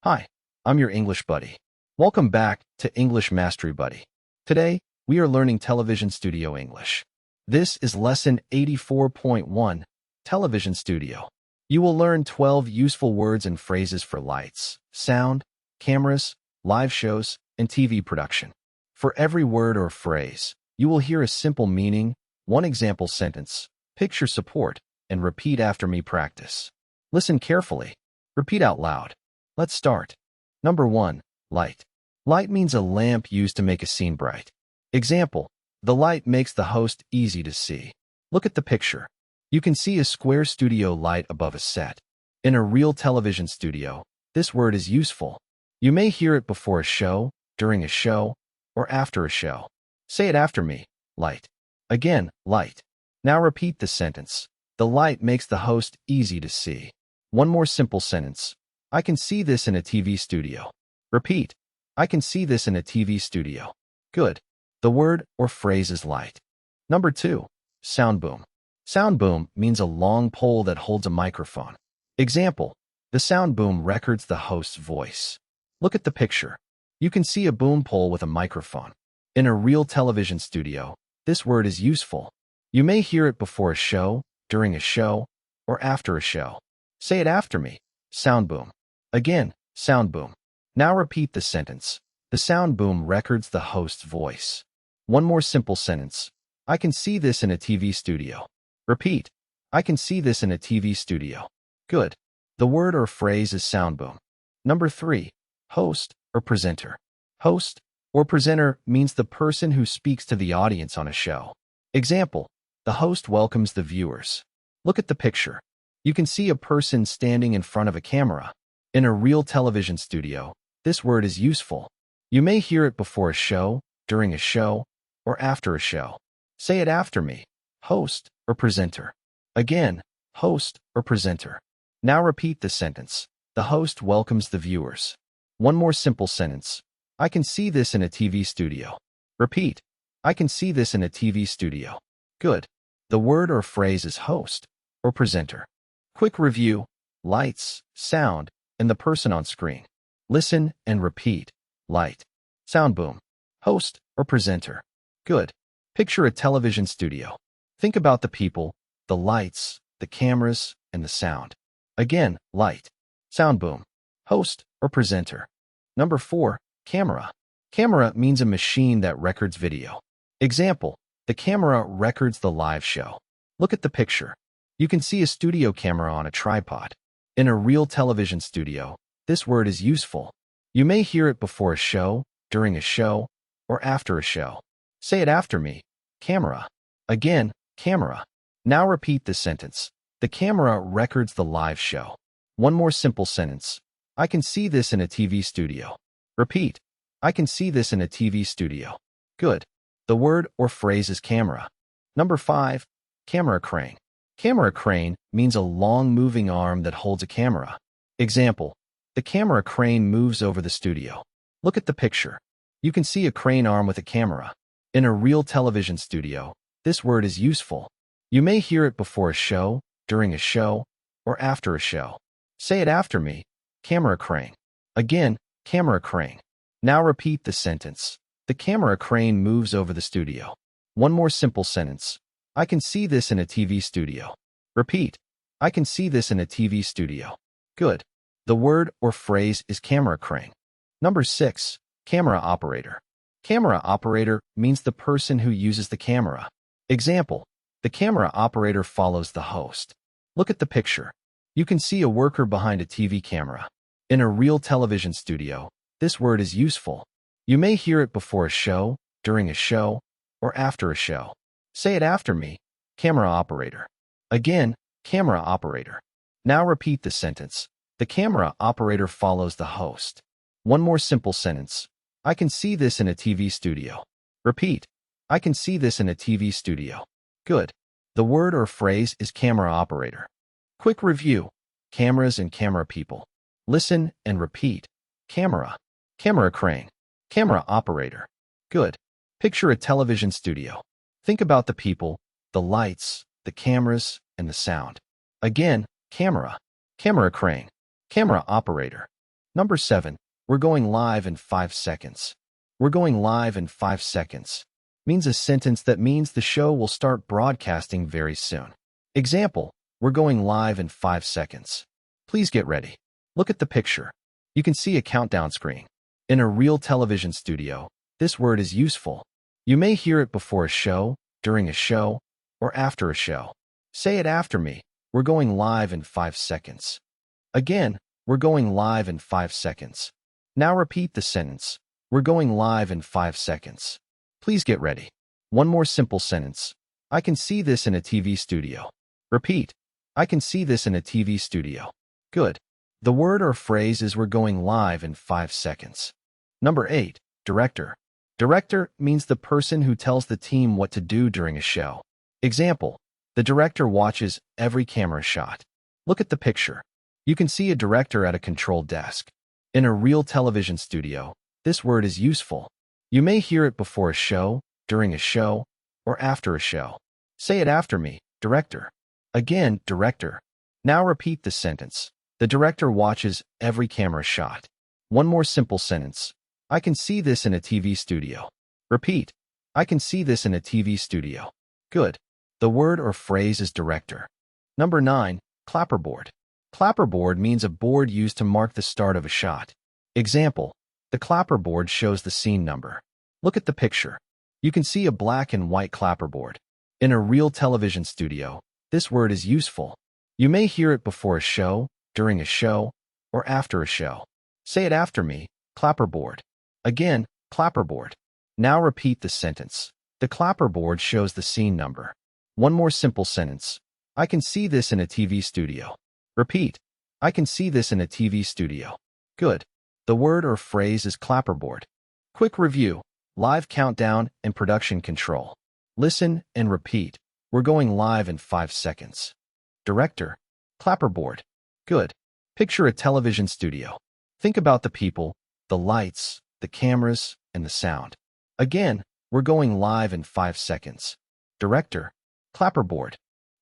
Hi, I'm your English buddy. Welcome back to English Mastery Buddy. Today, we are learning Television Studio English. This is Lesson 84.1, Television Studio. You will learn 12 useful words and phrases for lights, sound, cameras, live shows, and TV production. For every word or phrase, you will hear a simple meaning, one example sentence, picture support, and repeat after me practice. Listen carefully. Repeat out loud. Let's start. Number 1. Light. Light means a lamp used to make a scene bright. Example, the light makes the host easy to see. Look at the picture. You can see a square studio light above a set. In a real television studio, this word is useful. You may hear it before a show, during a show, or after a show. Say it after me. Light. Again, light. Now repeat the sentence. The light makes the host easy to see. One more simple sentence. I can see this in a TV studio. Repeat. I can see this in a TV studio. Good. The word or phrase is light. Number 2. Sound boom. Sound boom means a long pole that holds a microphone. Example, the sound boom records the host's voice. Look at the picture. You can see a boom pole with a microphone. In a real television studio, this word is useful. You may hear it before a show, during a show, or after a show. Say it after me. Sound boom. Again, sound boom. Now repeat the sentence. The sound boom records the host's voice. One more simple sentence. I can see this in a TV studio. Repeat. I can see this in a TV studio. Good. The word or phrase is sound boom. Number 3. Host or presenter. Host or presenter means the person who speaks to the audience on a show. Example, the host welcomes the viewers. Look at the picture. You can see a person standing in front of a camera. In a real television studio, this word is useful. You may hear it before a show, during a show, or after a show. Say it after me. Host or presenter. Again, host or presenter. Now repeat the sentence. The host welcomes the viewers. One more simple sentence. I can see this in a TV studio. Repeat. I can see this in a TV studio. Good. The word or phrase is host or presenter. Quick review. Lights, sound, and the person on screen. Listen and repeat. Light. Sound boom. Host or presenter. Good. Picture a television studio. Think about the people, the lights, the cameras, and the sound. Again, light. Sound boom. Host or presenter. Number 4. Camera. Camera means a machine that records video. Example, the camera records the live show. Look at the picture. You can see a studio camera on a tripod. In a real television studio, this word is useful. You may hear it before a show, during a show, or after a show. Say it after me. Camera. Again, camera. Now repeat the sentence. The camera records the live show. One more simple sentence. I can see this in a TV studio. Repeat. I can see this in a TV studio. Good. The word or phrase is camera. Number 5. Camera crane. Camera crane means a long moving arm that holds a camera. Example, the camera crane moves over the studio. Look at the picture. You can see a crane arm with a camera. In a real television studio, this word is useful. You may hear it before a show, during a show, or after a show. Say it after me. Camera crane. Again, camera crane. Now repeat the sentence. The camera crane moves over the studio. One more simple sentence. I can see this in a TV studio. Repeat. I can see this in a TV studio. Good. The word or phrase is camera crane. Number 6. Camera operator. Camera operator means the person who uses the camera. Example, the camera operator follows the host. Look at the picture. You can see a worker behind a TV camera. In a real television studio, this word is useful. You may hear it before a show, during a show, or after a show. Say it after me. Camera operator. Again, camera operator. Now repeat the sentence. The camera operator follows the host. One more simple sentence. I can see this in a TV studio. Repeat. I can see this in a TV studio. Good. The word or phrase is camera operator. Quick review. Cameras and camera people. Listen and repeat. Camera. Camera crane. Camera operator. Good. Picture a television studio. Think about the people, the lights, the cameras, and the sound. Again, camera. Camera crane. Camera operator. Number 7. We're going live in 5 seconds. We're going live in 5 seconds means a sentence that means the show will start broadcasting very soon. Example, we're going live in 5 seconds. Please get ready. Look at the picture. You can see a countdown screen. In a real television studio, this word is useful. You may hear it before a show, during a show, or after a show. Say it after me. We're going live in 5 seconds. Again, we're going live in 5 seconds. Now repeat the sentence. We're going live in 5 seconds. Please get ready. One more simple sentence. I can see this in a TV studio. Repeat. I can see this in a TV studio. Good. The word or phrase is we're going live in 5 seconds. Number 8. Director. Director means the person who tells the team what to do during a show. Example, the director watches every camera shot. Look at the picture. You can see a director at a control desk. In a real television studio, this word is useful. You may hear it before a show, during a show, or after a show. Say it after me, director. Again, director. Now repeat the sentence. The director watches every camera shot. One more simple sentence. I can see this in a TV studio. Repeat. I can see this in a TV studio. Good. The word or phrase is director. Number 9. Clapperboard. Clapperboard means a board used to mark the start of a shot. Example, the clapperboard shows the scene number. Look at the picture. You can see a black and white clapperboard. In a real television studio, this word is useful. You may hear it before a show, during a show, or after a show. Say it after me, clapperboard. Again, clapperboard. Now repeat the sentence. The clapperboard shows the scene number. One more simple sentence. I can see this in a TV studio. Repeat. I can see this in a TV studio. Good. The word or phrase is clapperboard. Quick review. Live countdown and production control. Listen and repeat. We're going live in 5 seconds. Director. Clapperboard. Good. Picture a television studio. Think about the people, the lights, the cameras, and the sound. Again, we're going live in 5 seconds. Director. Clapperboard.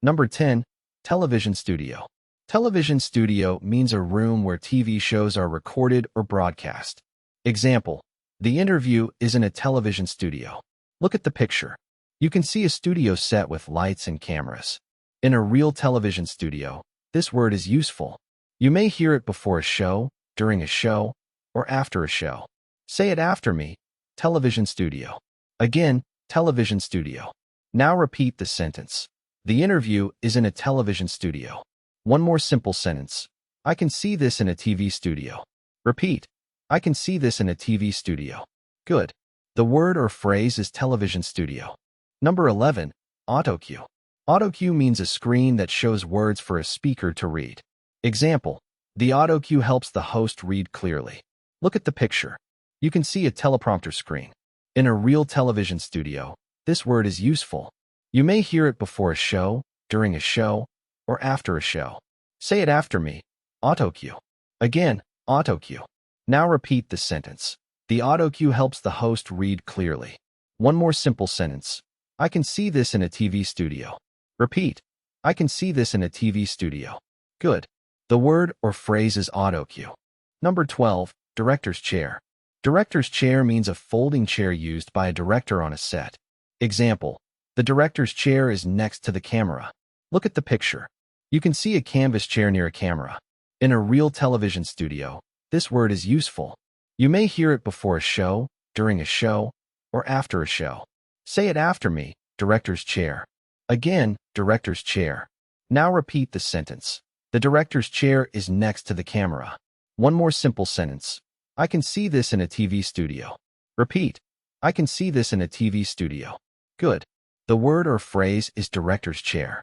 Number 10. Television studio. Television studio means a room where TV shows are recorded or broadcast. Example, the interview is in a television studio. Look at the picture. You can see a studio set with lights and cameras. In a real television studio, this word is useful. You may hear it before a show, during a show, or after a show. Say it after me, television studio. Again, television studio. Now repeat the sentence. The interview is in a television studio. One more simple sentence. I can see this in a TV studio. Repeat. I can see this in a TV studio. Good. The word or phrase is television studio. Number 11. Autocue. Autocue means a screen that shows words for a speaker to read. Example, the autocue helps the host read clearly. Look at the picture. You can see a teleprompter screen. In a real television studio, this word is useful. You may hear it before a show, during a show, or after a show. Say it after me, autocue. Again, autocue. Now repeat the sentence. The autocue helps the host read clearly. One more simple sentence. I can see this in a TV studio. Repeat. I can see this in a TV studio. Good. The word or phrase is autocue. Number 12. Director's chair. Director's chair means a folding chair used by a director on a set. Example, the director's chair is next to the camera. Look at the picture. You can see a canvas chair near a camera. In a real television studio, this word is useful. You may hear it before a show, during a show, or after a show. Say it after me, director's chair. Again, director's chair. Now repeat the sentence. The director's chair is next to the camera. One more simple sentence. I can see this in a TV studio. Repeat. I can see this in a TV studio. Good. The word or phrase is director's chair.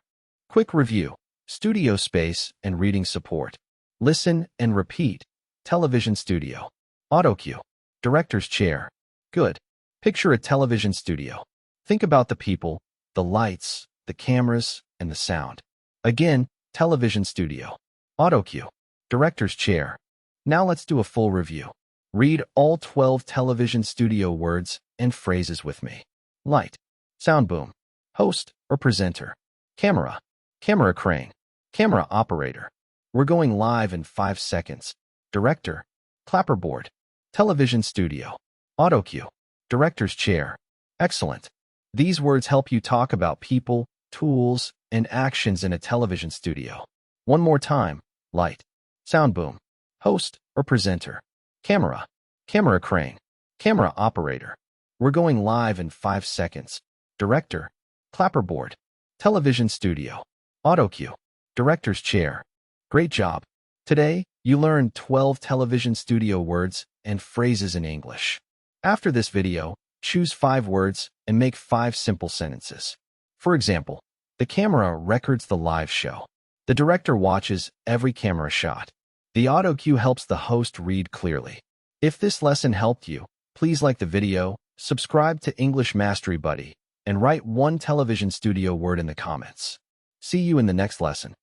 Quick review. Studio space and reading support. Listen and repeat. Television studio. Autocue. Director's chair. Good. Picture a television studio. Think about the people, the lights, the cameras, and the sound. Again, television studio. Autocue. Director's chair. Now let's do a full review. Read all 12 television studio words and phrases with me. Light. Sound boom. Host or presenter. Camera. Camera crane. Camera operator. We're going live in 5 seconds. Director. clapperboard, television studio, autocue, director's chair. Excellent. These words help you talk about people, tools, and actions in a television studio. One more time: light, sound boom, host or presenter, camera, camera crane, camera operator. We're going live in 5 seconds. Director, clapperboard, television studio, autocue, director's chair. Great job. Today, you learned 12 television studio words and phrases in English. After this video, choose 5 words and make 5 simple sentences. For example, the camera records the live show. The director watches every camera shot. The autocue helps the host read clearly. If this lesson helped you, please like the video, subscribe to English Mastery Buddy, and write one television studio word in the comments. See you in the next lesson.